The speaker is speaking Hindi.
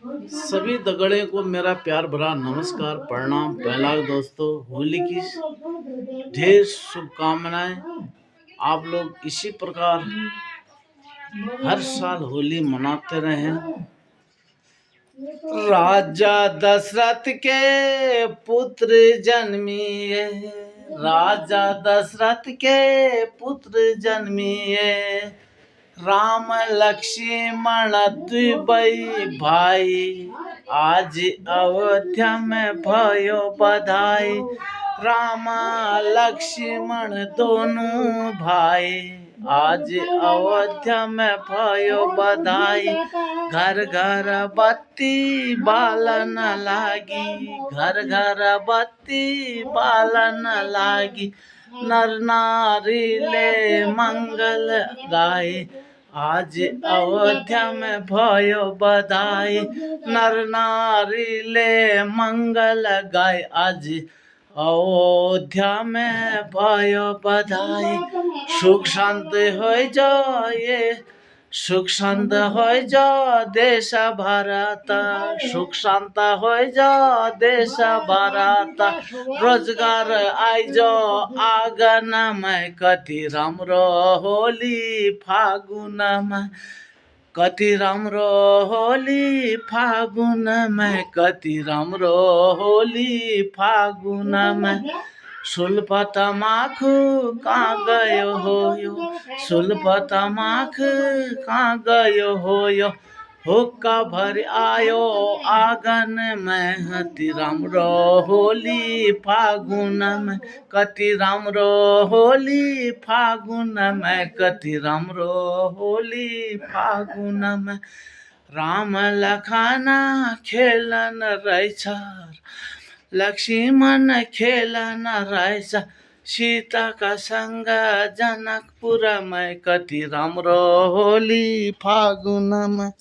सभी दगड़े को मेरा प्यार भरा नमस्कार प्रणाम। पहला दोस्तों, होली की ढेर शुभकामनाएं। आप लोग इसी प्रकार हर साल होली मनाते रहें। राजा दशरथ के पुत्र जन्मिए, राजा दशरथ के पुत्र जन्मिए, राम लक्ष्मण दुबई भाई, आज अयोध्या में भयो बधाई। राम लक्ष्मण दोनों भाई, आज अयोध्या में भयो बधाई। घर घर बत्ती बालन लागी, घर घर बत्ती बालन लागी, नर नारी ले मंगल गाए, आज अयोध्या में भयो बधाई। नर नारी ले मंगल गाए, आज अयोध्या में भयो बधाई। सुख शांति हो जाए, सुख शांत हो जा देश भारत, सुख शांत हो जा देश भारत। रोजगार आई जो आंगन में, कति राम्रो होली फागुन में, कति राम्रो होली फागुन में, कति राम्रो होली फागुन में। सुलपत माख कहाँ गयो हो यो, सुलपत माख कहाँ गयो हो यो, हुक्का भर आयो आंगन में, कति राम्रो होली फागुन में, कति राम्रो होली फागुन में, कति राम्रो होली फागुन में। राम लखन खेलन रहेछ, लक्ष्मण खेलन रहेछ, सीता का संग जनकपुर में, कति राम्रो होली फागुन में।